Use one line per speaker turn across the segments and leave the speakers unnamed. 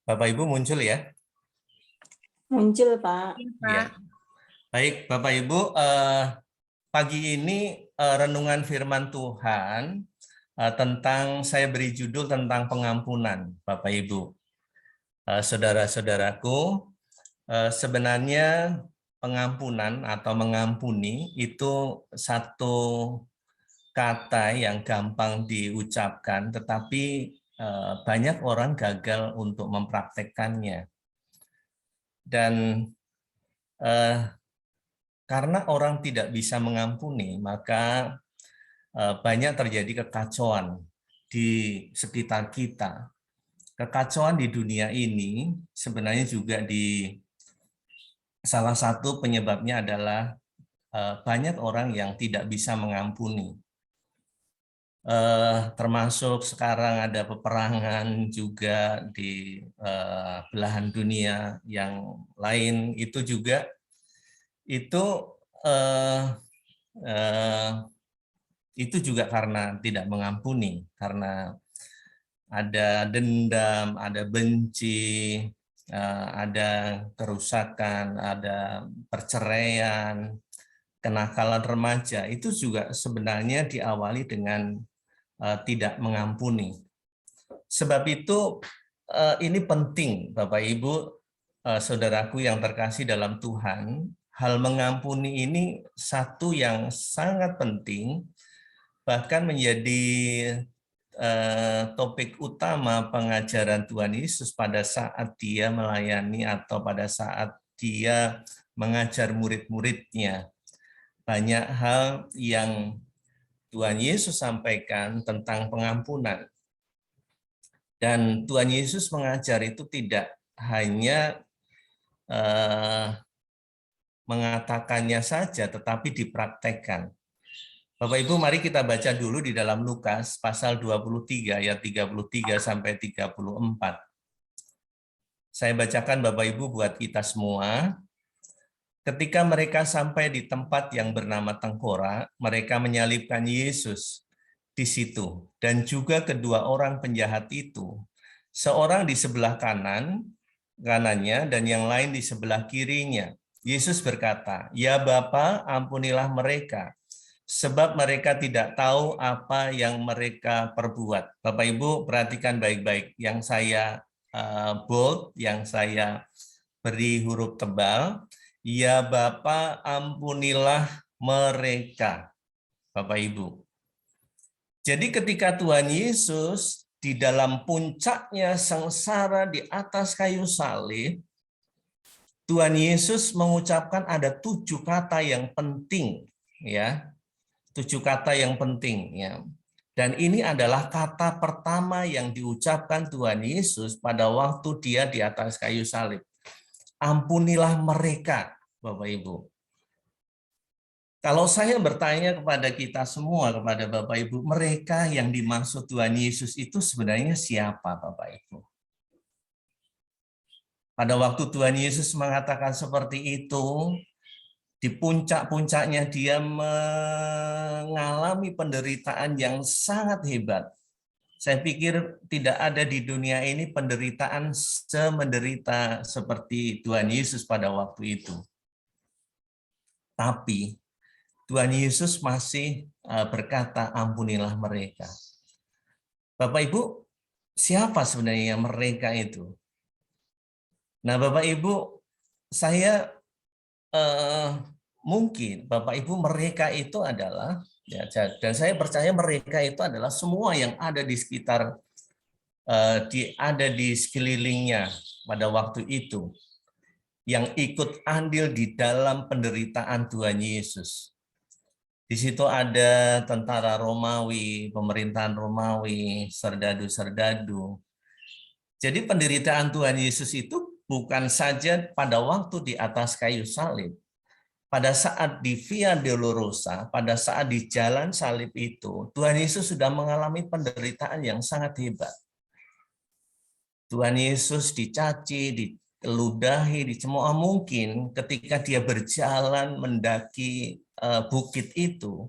Bapak Ibu muncul ya?
Muncul, Pak.
Iya. Baik, Bapak Ibu, pagi ini renungan firman Tuhan tentang saya beri judul tentang pengampunan, Bapak Ibu. Saudara-saudaraku, sebenarnya pengampunan atau mengampuni itu satu kata yang gampang diucapkan, tetapi banyak orang gagal untuk mempraktekkannya. Dan karena orang tidak bisa mengampuni, maka banyak terjadi kekacauan di sekitar kita. Kekacauan di dunia ini sebenarnya juga salah satu penyebabnya adalah banyak orang yang tidak bisa mengampuni. Termasuk sekarang ada peperangan juga di belahan dunia yang lain, itu juga itu juga karena tidak mengampuni, karena ada dendam, ada benci, ada kerusakan, ada perceraian, kenakalan remaja. Itu juga sebenarnya diawali dengan tidak mengampuni. Sebab itu ini penting, Bapak Ibu, saudaraku yang terkasih dalam Tuhan, hal mengampuni ini satu yang sangat penting, bahkan menjadi topik utama pengajaran Tuhan Yesus pada saat dia melayani atau pada saat dia mengajar murid-muridnya. Banyak hal yang Tuhan Yesus sampaikan tentang pengampunan. Dan Tuhan Yesus mengajar itu tidak hanya mengatakannya saja, tetapi dipraktekkan. Bapak Ibu, mari kita baca dulu di dalam Lukas pasal 23 ayat 33 sampai 34. Saya bacakan Bapak Ibu buat kita semua. Ketika mereka sampai di tempat yang bernama Tengkorak, mereka menyalibkan Yesus di situ dan juga kedua orang penjahat itu. Seorang di sebelah kanannya dan yang lain di sebelah kirinya. Yesus berkata, "Ya Bapa, ampunilah mereka, sebab mereka tidak tahu apa yang mereka perbuat." Bapak Ibu perhatikan baik-baik, yang saya bold, yang saya beri huruf tebal, ya Bapa ampunilah mereka. Bapak Ibu. Jadi ketika Tuhan Yesus di dalam puncaknya sengsara di atas kayu salib, Tuhan Yesus mengucapkan ada 7 kata yang penting, ya. 7 kata yang penting, ya. Dan ini adalah kata pertama yang diucapkan Tuhan Yesus pada waktu dia di atas kayu salib. Ampunilah mereka, Bapak Ibu. Kalau saya bertanya kepada kita semua, kepada Bapak Ibu, mereka yang dimaksud Tuhan Yesus itu sebenarnya siapa, Bapak Ibu? Pada waktu Tuhan Yesus mengatakan seperti itu, di puncak-puncaknya dia mengalami penderitaan yang sangat hebat. Saya pikir tidak ada di dunia ini penderitaan semenderita seperti Tuhan Yesus pada waktu itu. Tapi Tuhan Yesus masih berkata, ampunilah mereka. Bapak Ibu, siapa sebenarnya mereka itu? Nah, Bapak Ibu, saya mungkin Bapak Ibu mereka itu adalah, ya, dan saya percaya mereka itu adalah semua yang ada di sekitar, ada di sekelilingnya pada waktu itu, yang ikut andil di dalam penderitaan Tuhan Yesus. Di situ ada tentara Romawi, pemerintahan Romawi, serdadu-serdadu. Jadi penderitaan Tuhan Yesus itu bukan saja pada waktu di atas kayu salib. Pada saat di Via Dolorosa, pada saat di jalan salib itu, Tuhan Yesus sudah mengalami penderitaan yang sangat hebat. Tuhan Yesus dicaci, diludahi, dicemooh. Mungkin ketika dia berjalan mendaki bukit itu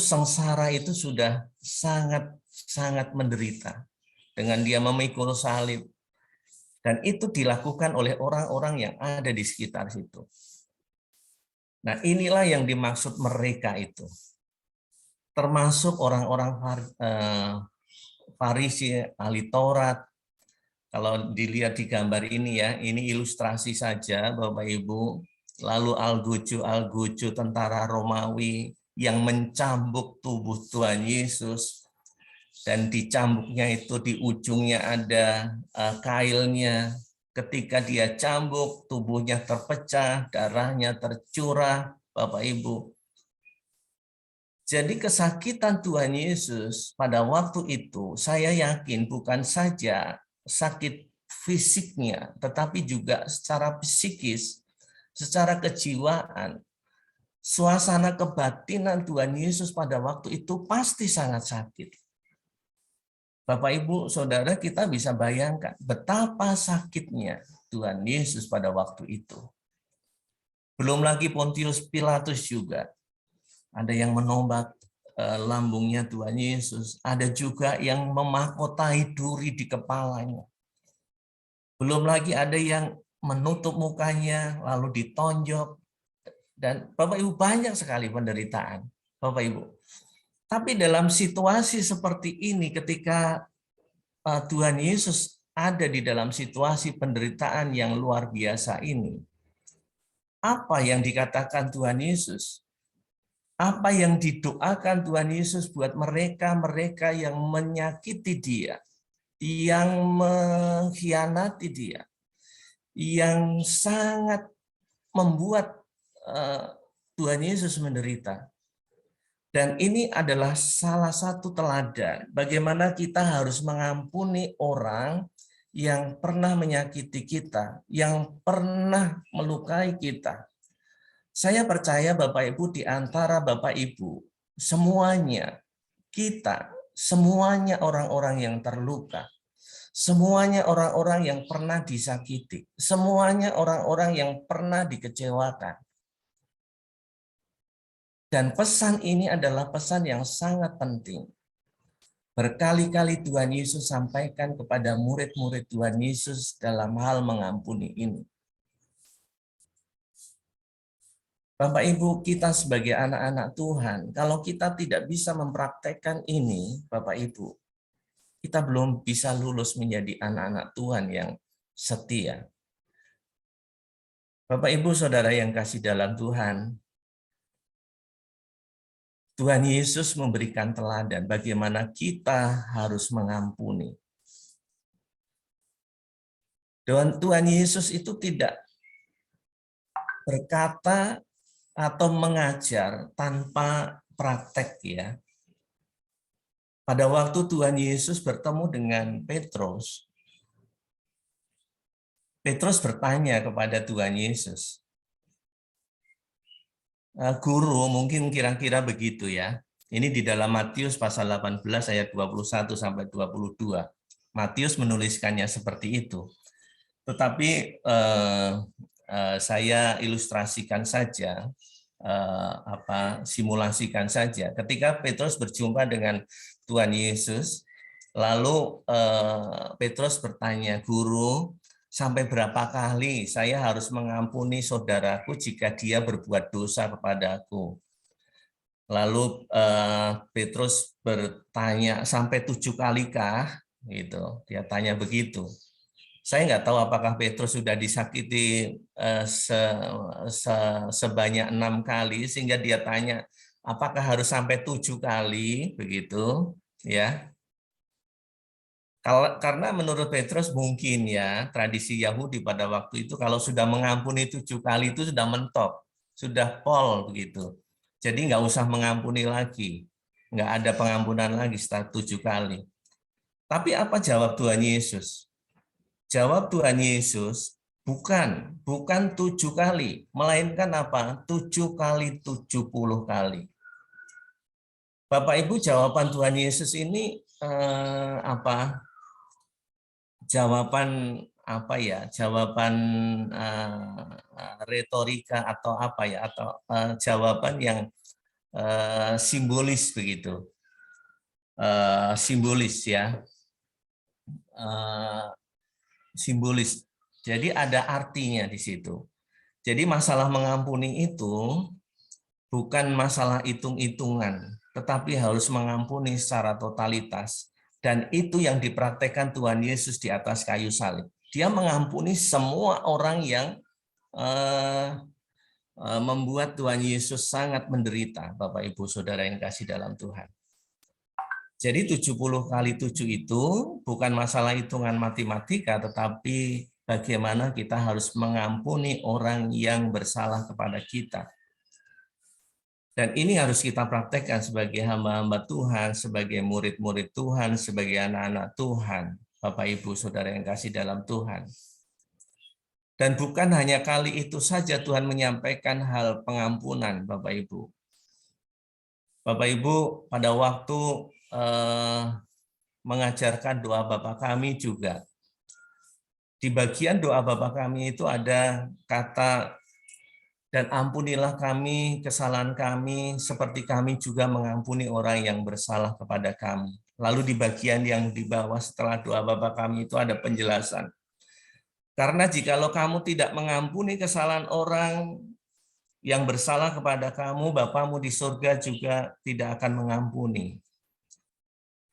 sengsara itu sudah sangat menderita. Dengan dia memikul salib, Dan itu dilakukan oleh orang-orang yang ada di sekitar situ. Nah, inilah yang dimaksud mereka itu. Termasuk orang-orang Farisi, ahli Taurat. Kalau dilihat di gambar ini ya, ini ilustrasi saja Bapak Ibu. Lalu algojo tentara Romawi yang mencambuk tubuh Tuhan Yesus. Dan dicambuknya itu di ujungnya ada kailnya. Ketika dia cambuk, tubuhnya terpecah, darahnya tercurah, Bapak Ibu. Jadi kesakitan Tuhan Yesus pada waktu itu, saya yakin bukan saja sakit fisiknya, tetapi juga secara psikis, secara kejiwaan, suasana kebatinan Tuhan Yesus pada waktu itu pasti sangat sakit. Bapak, Ibu, Saudara, kita bisa bayangkan betapa sakitnya Tuhan Yesus pada waktu itu. Belum lagi Pontius Pilatus juga. Ada yang menombak lambungnya Tuhan Yesus. Ada juga yang memahkotai duri di kepalanya. Belum lagi ada yang menutup mukanya, lalu ditonjok. Dan Bapak Ibu, banyak sekali penderitaan. Bapak Ibu. Tapi dalam situasi seperti ini, ketika Tuhan Yesus ada di dalam situasi penderitaan yang luar biasa ini, apa yang dikatakan Tuhan Yesus? Apa yang didoakan Tuhan Yesus buat mereka-mereka yang menyakiti dia, yang mengkhianati dia, yang sangat membuat Tuhan Yesus menderita. Dan ini adalah salah satu teladan bagaimana kita harus mengampuni orang yang pernah menyakiti kita, yang pernah melukai kita. Saya percaya Bapak Ibu, di antara Bapak Ibu, semuanya kita, semuanya orang-orang yang terluka, semuanya orang-orang yang pernah disakiti, semuanya orang-orang yang pernah dikecewakan. Dan pesan ini adalah pesan yang sangat penting. Berkali-kali Tuhan Yesus sampaikan kepada murid-murid Tuhan Yesus dalam hal mengampuni ini. Bapak Ibu, kita sebagai anak-anak Tuhan, kalau kita tidak bisa mempraktekkan ini, Bapak Ibu, kita belum bisa lulus menjadi anak-anak Tuhan yang setia. Bapak Ibu, Saudara yang kasih dalam Tuhan, Tuhan Yesus memberikan teladan bagaimana kita harus mengampuni. Dan Tuhan Yesus itu tidak berkata atau mengajar tanpa praktek ya. Pada waktu Tuhan Yesus bertemu dengan Petrus, Petrus bertanya kepada Tuhan Yesus, Guru, mungkin kira-kira begitu ya. Ini di dalam Matius pasal 18 ayat 21 sampai 22. Matius menuliskannya seperti itu. Tetapi saya ilustrasikan saja, simulasikan saja. Ketika Petrus berjumpa dengan Tuhan Yesus, lalu Petrus bertanya, Guru, sampai berapa kali saya harus mengampuni saudaraku jika dia berbuat dosa kepadaku? Lalu Petrus bertanya, sampai 7 kalikah? Gitu. Dia tanya begitu. Saya nggak tahu apakah Petrus sudah disakiti sebanyak 6 kali sehingga dia tanya apakah harus sampai 7 kali begitu ya. Karena menurut Petrus mungkin ya tradisi Yahudi pada waktu itu kalau sudah mengampuni 7 kali itu sudah mentok, sudah pol begitu. Jadi nggak usah mengampuni lagi, nggak ada pengampunan lagi setelah 7 kali. Tapi apa jawab Tuhan Yesus? Jawab Tuhan Yesus, bukan 7 kali, melainkan apa? 7 kali 70 kali. Bapak Ibu, jawaban Tuhan Yesus ini jawaban apa ya? Jawaban retorika atau apa ya? Atau jawaban yang simbolis begitu. Simbolis ya. simbolis. Jadi ada artinya di situ. Jadi masalah mengampuni itu bukan masalah hitung-hitungan, tetapi harus mengampuni secara totalitas. Dan itu yang dipraktekkan Tuhan Yesus di atas kayu salib. Dia mengampuni semua orang yang membuat Tuhan Yesus sangat menderita, Bapak Ibu Saudara yang kasih dalam Tuhan. Jadi 70 kali 7 itu bukan masalah hitungan matematika, tetapi bagaimana kita harus mengampuni orang yang bersalah kepada kita. Dan ini harus kita praktekkan sebagai hamba-hamba Tuhan, sebagai murid-murid Tuhan, sebagai anak-anak Tuhan, Bapak Ibu Saudara yang kasih dalam Tuhan. Dan bukan hanya kali itu saja Tuhan menyampaikan hal pengampunan, Bapak Ibu. Bapak Ibu pada waktu mengajarkan doa Bapa Kami juga. Di bagian doa Bapa Kami itu ada kata, dan ampunilah kami kesalahan kami seperti kami juga mengampuni orang yang bersalah kepada kami. Lalu di bagian yang di bawah setelah doa Bapa Kami itu ada penjelasan. Karena jikalau kamu tidak mengampuni kesalahan orang yang bersalah kepada kamu, Bapamu di surga juga tidak akan mengampuni.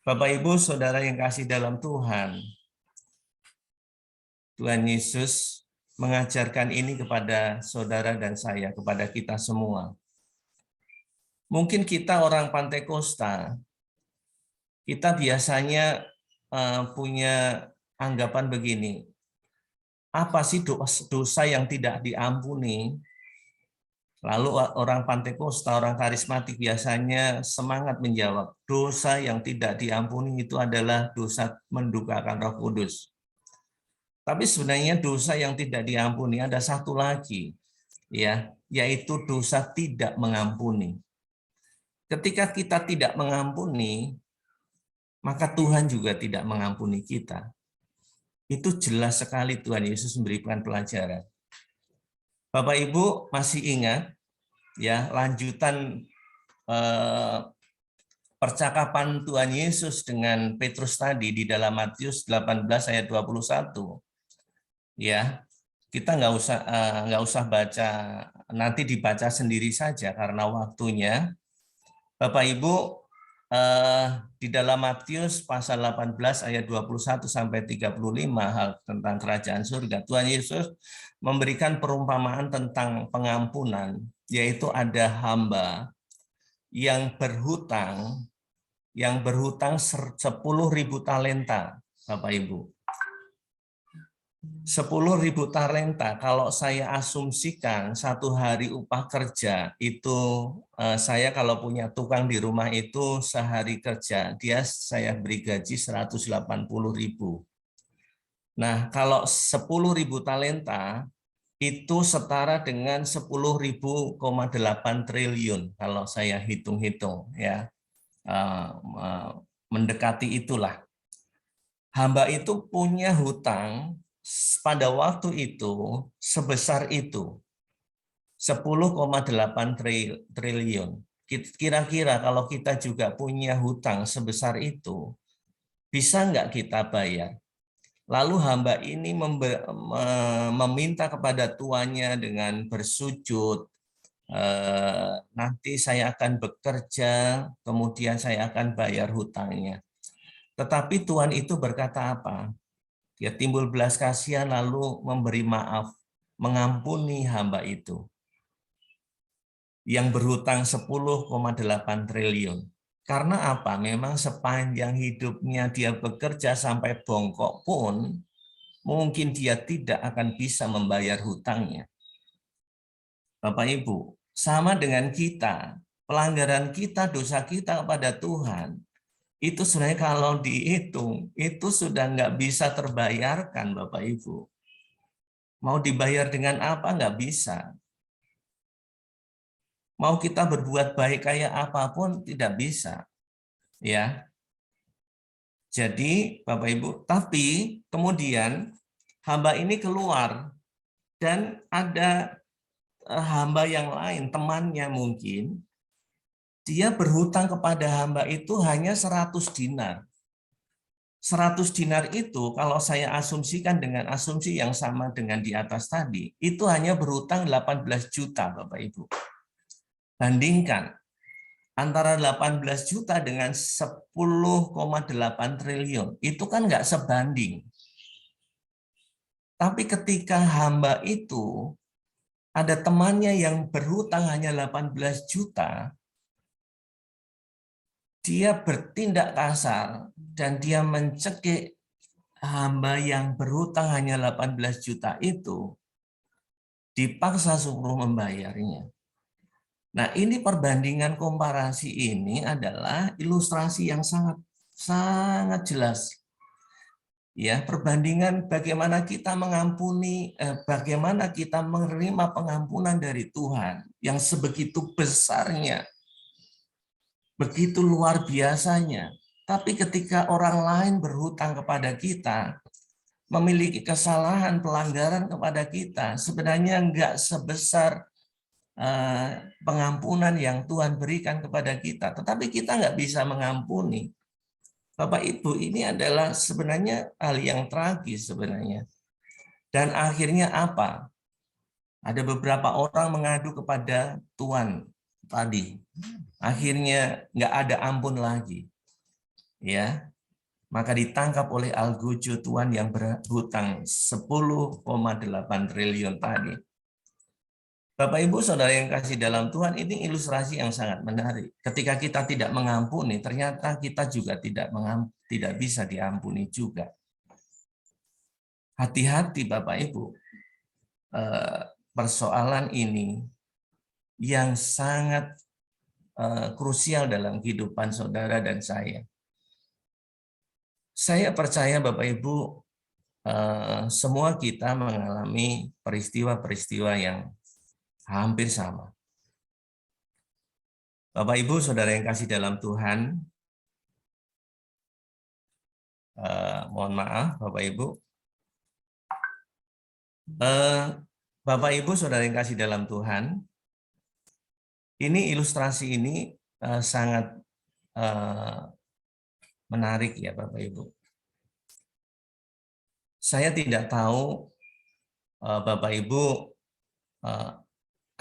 Bapak Ibu Saudara yang kasih dalam Tuhan, Tuhan Yesus mengajarkan ini kepada saudara dan saya, kepada kita semua. Mungkin kita orang Pantai Kosta, kita biasanya punya anggapan begini, apa sih dosa yang tidak diampuni? Lalu orang Pantai Kosta, orang karismatik biasanya semangat menjawab, dosa yang tidak diampuni itu adalah dosa mendukakan Roh Kudus. Tapi sebenarnya dosa yang tidak diampuni ada satu lagi, ya, yaitu dosa tidak mengampuni. Ketika kita tidak mengampuni, maka Tuhan juga tidak mengampuni kita. Itu jelas sekali Tuhan Yesus memberikan pelajaran. Bapak Ibu masih ingat ya lanjutan percakapan Tuhan Yesus dengan Petrus tadi di dalam Matius 18 ayat 21. Ya, kita nggak usah baca, nanti dibaca sendiri saja karena waktunya. Bapak Ibu di dalam Matius pasal 18 ayat 21 sampai 35 hal tentang kerajaan surga, Tuhan Yesus memberikan perumpamaan tentang pengampunan, yaitu ada hamba yang berhutang 10.000 talenta, Bapak Ibu. 10.000 talenta, kalau saya asumsikan satu hari upah kerja itu, saya kalau punya tukang di rumah itu sehari kerja, saya beri gaji 180.000. Nah, kalau 10.000 talenta itu setara dengan 10.000,8 triliun kalau saya hitung-hitung ya, mendekati itulah. Hamba itu punya hutang pada waktu itu sebesar itu 10,8 triliun. Kira-kira kalau kita juga punya hutang sebesar itu, bisa nggak kita bayar? Lalu hamba ini meminta kepada tuannya dengan bersujud, nanti saya akan bekerja, kemudian saya akan bayar hutangnya. Tetapi Tuhan itu berkata apa? Dia timbul belas kasihan lalu memberi maaf, mengampuni hamba itu yang berhutang 10,8 triliun. Karena apa? Memang sepanjang hidupnya dia bekerja sampai bongkok pun, mungkin dia tidak akan bisa membayar hutangnya. Bapak Ibu, sama dengan kita, pelanggaran kita, dosa kita kepada Tuhan, itu sebenarnya kalau dihitung, itu sudah nggak bisa terbayarkan, Bapak Ibu. Mau dibayar dengan apa? Nggak bisa. Mau kita berbuat baik kayak apapun, tidak bisa. Ya. Jadi, Bapak Ibu, tapi kemudian hamba ini keluar, dan ada hamba yang lain, temannya mungkin, dia berhutang kepada hamba itu hanya 100 dinar. 100 dinar itu kalau saya asumsikan dengan asumsi yang sama dengan di atas tadi, itu hanya berhutang 18 juta Bapak Ibu. Bandingkan antara 18 juta dengan 10,8 triliun, itu kan nggak sebanding. Tapi ketika hamba itu ada temannya yang berhutang hanya 18 juta, dia bertindak kasar dan dia mencekik hamba yang berhutang hanya 18 juta itu, dipaksa suruh membayarnya. Nah, ini perbandingan komparasi ini adalah ilustrasi yang sangat jelas. Ya, perbandingan bagaimana kita mengampuni, bagaimana kita menerima pengampunan dari Tuhan yang sebegitu besarnya, begitu luar biasanya. Tapi ketika orang lain berhutang kepada kita, memiliki kesalahan, pelanggaran kepada kita, sebenarnya enggak sebesar pengampunan yang Tuhan berikan kepada kita. Tetapi kita enggak bisa mengampuni. Bapak Ibu, ini adalah sebenarnya hal yang tragis sebenarnya. Dan akhirnya apa? Ada beberapa orang mengadu kepada Tuhan tadi. Akhirnya nggak ada ampun lagi. Ya, maka ditangkap oleh algojo Tuhan yang berhutang 10,8 triliun tadi. Bapak Ibu Saudara yang kasih dalam Tuhan, ini ilustrasi yang sangat menarik. Ketika kita tidak mengampuni, ternyata kita juga tidak bisa diampuni juga. Hati-hati Bapak Ibu, persoalan ini yang sangat krusial dalam kehidupan saudara dan saya. Saya percaya Bapak Ibu, semua kita mengalami peristiwa-peristiwa yang hampir sama. Bapak Ibu Saudara yang kasih dalam Tuhan, mohon maaf Bapak Ibu. Bapak Ibu Saudara yang kasih dalam Tuhan, ini ilustrasi ini sangat menarik ya Bapak Ibu. Saya tidak tahu Bapak Ibu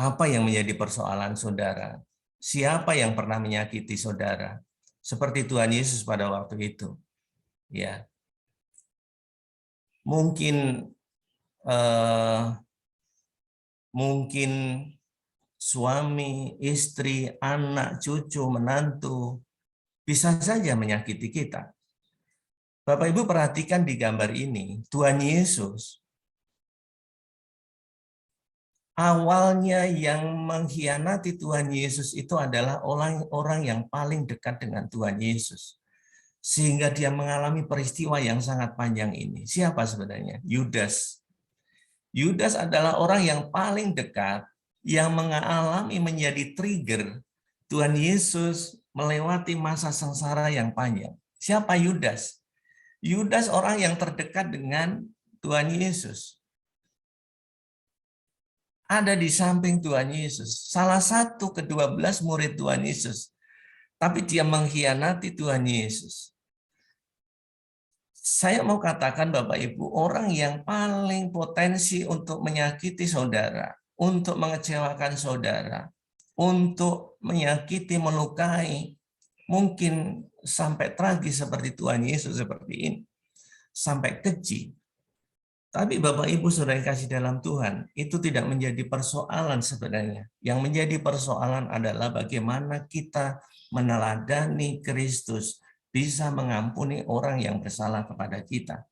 apa yang menjadi persoalan saudara. Siapa yang pernah menyakiti saudara? Seperti Tuhan Yesus pada waktu itu. Ya. Mungkin suami, istri, anak, cucu, menantu bisa saja menyakiti kita. Bapak Ibu perhatikan di gambar ini, Tuhan Yesus awalnya yang mengkhianati Tuhan Yesus itu adalah orang-orang yang paling dekat dengan Tuhan Yesus. Sehingga dia mengalami peristiwa yang sangat panjang ini. Siapa sebenarnya? Yudas. Yudas adalah orang yang paling dekat yang mengalami menjadi trigger Tuhan Yesus melewati masa sengsara yang panjang. Siapa Yudas? Yudas orang yang terdekat dengan Tuhan Yesus. Ada di samping Tuhan Yesus. Salah satu ke-12 murid Tuhan Yesus. Tapi dia mengkhianati Tuhan Yesus. Saya mau katakan Bapak Ibu, orang yang paling potensi untuk menyakiti saudara, untuk mengecewakan saudara, untuk menyakiti, melukai, mungkin sampai tragis seperti Tuhan Yesus seperti ini, sampai keji. Tapi Bapak Ibu Saudara yang kasih dalam Tuhan, itu tidak menjadi persoalan sebenarnya. Yang menjadi persoalan adalah bagaimana kita meneladani Kristus, bisa mengampuni orang yang bersalah kepada kita.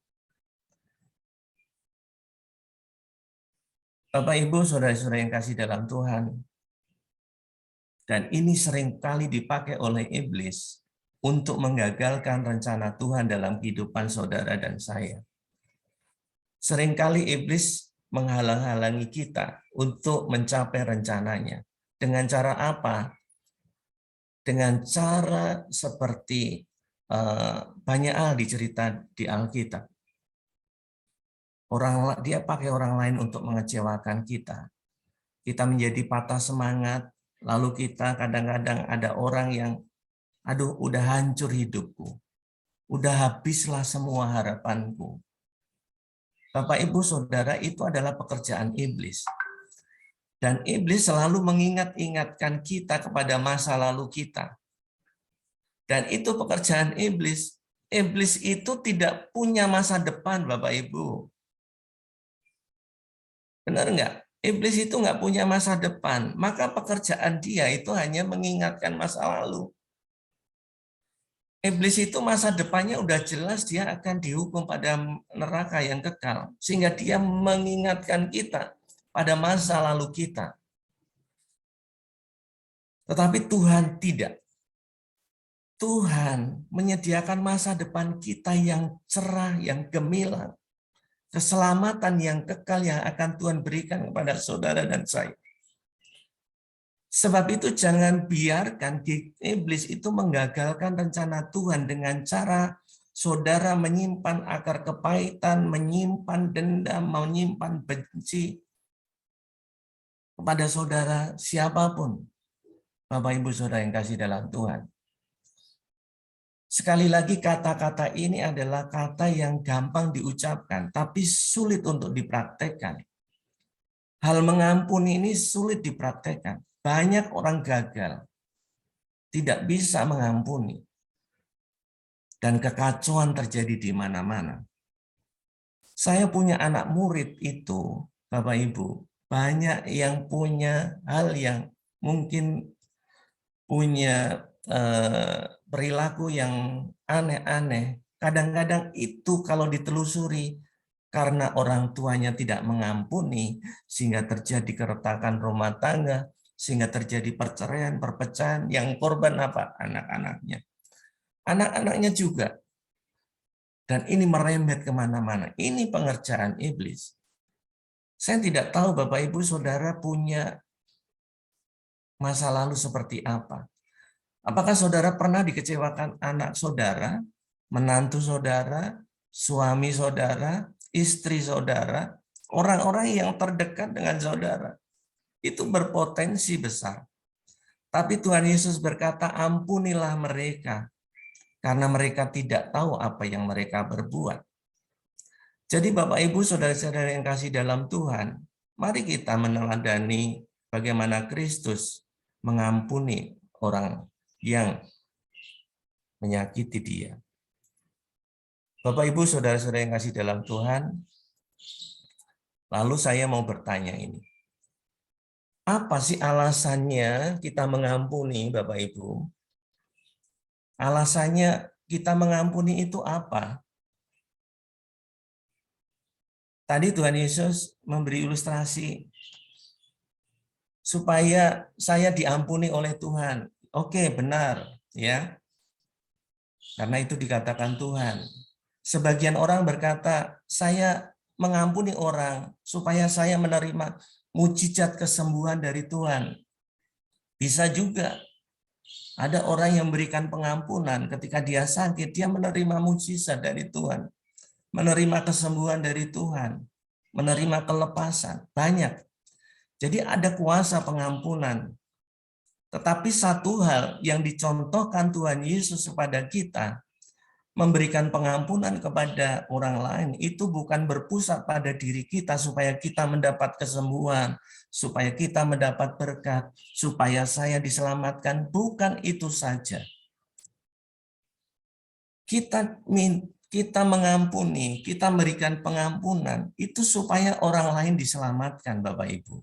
Bapak Ibu Saudara-saudara yang kasih dalam Tuhan, dan ini seringkali dipakai oleh iblis untuk menggagalkan rencana Tuhan dalam kehidupan saudara dan saya. Seringkali iblis menghalang-halangi kita untuk mencapai rencananya. Dengan cara apa? Dengan cara seperti banyak hal dicerita di Alkitab. Dia pakai orang lain untuk mengecewakan kita. Kita menjadi patah semangat, lalu kita kadang-kadang ada orang yang, aduh udah hancur hidupku. Udah habislah semua harapanku. Bapak, Ibu, Saudara, itu adalah pekerjaan iblis. Dan iblis selalu mengingat-ingatkan kita kepada masa lalu kita. Dan itu pekerjaan iblis. Iblis itu tidak punya masa depan, Bapak Ibu. Benar nggak? Iblis itu nggak punya masa depan. Maka pekerjaan dia itu hanya mengingatkan masa lalu. Iblis itu masa depannya udah jelas dia akan dihukum pada neraka yang kekal. Sehingga dia mengingatkan kita pada masa lalu kita. Tetapi Tuhan tidak. Tuhan menyediakan masa depan kita yang cerah, yang gemilang. Keselamatan yang kekal yang akan Tuhan berikan kepada saudara dan saya. Sebab itu jangan biarkan iblis itu menggagalkan rencana Tuhan dengan cara saudara menyimpan akar kepahitan, menyimpan dendam, menyimpan benci kepada saudara siapapun. Bapak Ibu Saudara yang kasih dalam Tuhan. Sekali lagi kata-kata ini adalah kata yang gampang diucapkan, tapi sulit untuk dipraktekkan. Hal mengampuni ini sulit dipraktekkan. Banyak orang gagal, tidak bisa mengampuni. Dan kekacauan terjadi di mana-mana. Saya punya anak murid itu, Bapak Ibu, banyak yang punya hal yang mungkin punya perilaku yang aneh-aneh. Kadang-kadang itu kalau ditelusuri karena orang tuanya tidak mengampuni, sehingga terjadi keretakan rumah tangga, sehingga terjadi perceraian, perpecahan, yang korban apa? Anak-anaknya. Anak-anaknya juga. Dan ini merembet kemana-mana. Ini pengerjaan iblis. Saya tidak tahu Bapak Ibu Saudara punya masa lalu seperti apa. Apakah saudara pernah dikecewakan anak saudara, menantu saudara, suami saudara, istri saudara, orang-orang yang terdekat dengan saudara? Itu berpotensi besar. Tapi Tuhan Yesus berkata, ampunilah mereka, karena mereka tidak tahu apa yang mereka berbuat. Jadi Bapak Ibu Saudara-saudara yang kasih dalam Tuhan, mari kita meneladani bagaimana Kristus mengampuni orang yang menyakiti dia. Bapak Ibu Saudara-saudara yang kasih dalam Tuhan, lalu saya mau bertanya ini. Apa sih alasannya kita mengampuni, Bapak Ibu? Alasannya kita mengampuni itu apa? Tadi Tuhan Yesus memberi ilustrasi supaya saya diampuni oleh Tuhan. Oke, benar, ya. Karena itu dikatakan Tuhan. Sebagian orang berkata, saya mengampuni orang supaya saya menerima mujizat kesembuhan dari Tuhan. Bisa juga. Ada orang yang memberikan pengampunan ketika dia sakit, dia menerima mujizat dari Tuhan. Menerima kesembuhan dari Tuhan. Menerima kelepasan. Banyak. Jadi ada kuasa pengampunan. Tetapi satu hal yang dicontohkan Tuhan Yesus kepada kita, memberikan pengampunan kepada orang lain, itu bukan berpusat pada diri kita supaya kita mendapat kesembuhan, supaya kita mendapat berkat, supaya saya diselamatkan. Bukan itu saja. Kita mengampuni, kita memberikan pengampunan, itu supaya orang lain diselamatkan, Bapak Ibu.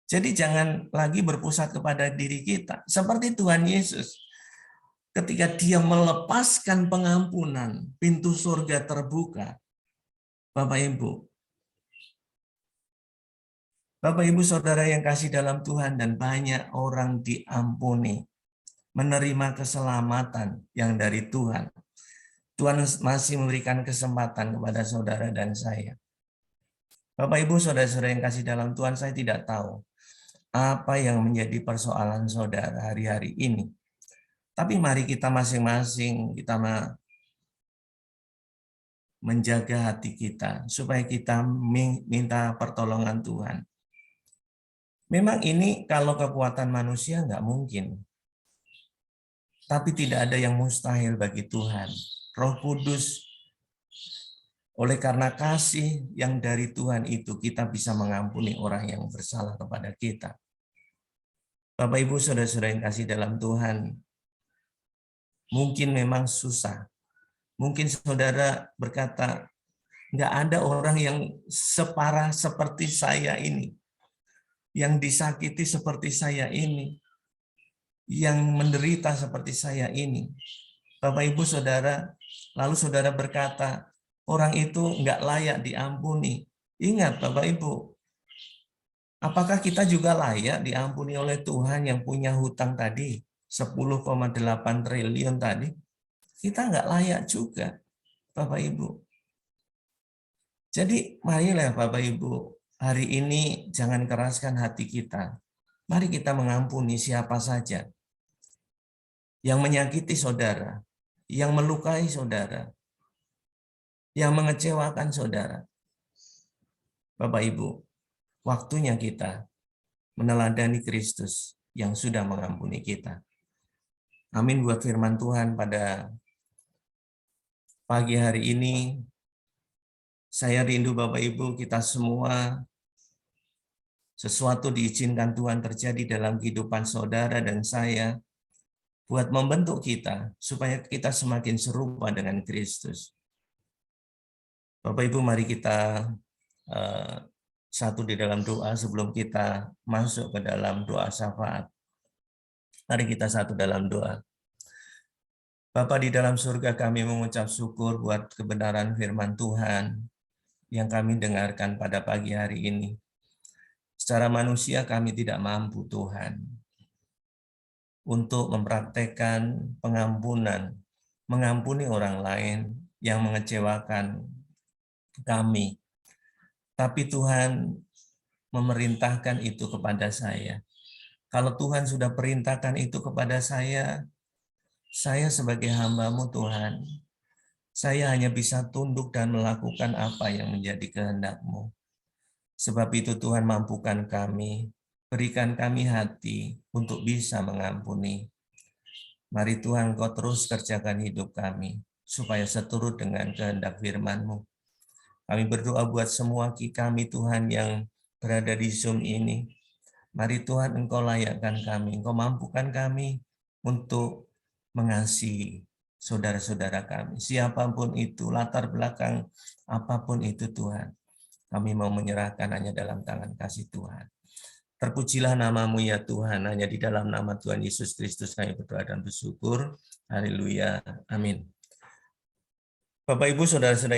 Jadi jangan lagi berpusat kepada diri kita. Seperti Tuhan Yesus. Ketika dia melepaskan pengampunan, pintu surga terbuka. Bapak Ibu. Bapak Ibu Saudara yang kasih dalam Tuhan, dan banyak orang diampuni. Menerima keselamatan yang dari Tuhan. Tuhan masih memberikan kesempatan kepada saudara dan saya. Bapak Ibu Saudara-saudara yang kasih dalam Tuhan, saya tidak tahu apa yang menjadi persoalan saudara hari-hari ini. Tapi mari kita masing-masing kita menjaga hati kita supaya kita minta pertolongan Tuhan. Memang ini kalau kekuatan manusia nggak mungkin. Tapi tidak ada yang mustahil bagi Tuhan. Roh Kudus, oleh karena kasih yang dari Tuhan itu, kita bisa mengampuni orang yang bersalah kepada kita. Bapak, Ibu, saudara-saudara yang kasih dalam Tuhan, mungkin memang susah. Mungkin saudara berkata, nggak ada orang yang separah seperti saya ini, yang disakiti seperti saya ini, yang menderita seperti saya ini. Bapak, Ibu, saudara, lalu saudara berkata, orang itu nggak layak diampuni. Ingat, Bapak, Ibu, apakah kita juga layak diampuni oleh Tuhan yang punya hutang tadi, 10,8 triliun tadi? Kita nggak layak juga, Bapak, Ibu. Jadi marilah Bapak Ibu, hari ini jangan keraskan hati kita. Mari kita mengampuni siapa saja yang menyakiti saudara, yang melukai saudara, yang mengecewakan saudara. Bapak Ibu, waktunya kita meneladani Kristus yang sudah mengampuni kita. Amin buat firman Tuhan pada pagi hari ini. Saya rindu Bapak Ibu, kita semua sesuatu diizinkan Tuhan terjadi dalam kehidupan saudara dan saya buat membentuk kita supaya kita semakin serupa dengan Kristus. Bapak Ibu, mari kita satu di dalam doa sebelum kita masuk ke dalam doa syafaat. Mari kita satu dalam doa. Bapa di dalam surga, kami mengucap syukur buat kebenaran firman Tuhan yang kami dengarkan pada pagi hari ini. Secara manusia kami tidak mampu, Tuhan, untuk mempraktekkan pengampunan, mengampuni orang lain yang mengecewakan kami. Tapi Tuhan memerintahkan itu kepada saya. Kalau Tuhan sudah perintahkan itu kepada saya sebagai hamba-Mu Tuhan, saya hanya bisa tunduk dan melakukan apa yang menjadi kehendak-Mu. Sebab itu Tuhan, mampukan kami, berikan kami hati untuk bisa mengampuni. Mari Tuhan, Kau terus kerjakan hidup kami, supaya seturut dengan kehendak firman-Mu. Kami berdoa buat semua kami Tuhan yang berada di Zoom ini. Mari Tuhan, Engkau layakkan kami, Engkau mampukan kami untuk mengasihi saudara-saudara kami. Siapapun itu, latar belakang apapun itu Tuhan. Kami mau menyerahkan hanya dalam tangan kasih Tuhan. Terpujilah nama-Mu ya Tuhan, hanya di dalam nama Tuhan Yesus Kristus kami berdoa dan bersyukur. Haleluya. Amin. Bapak Ibu, saudara-saudara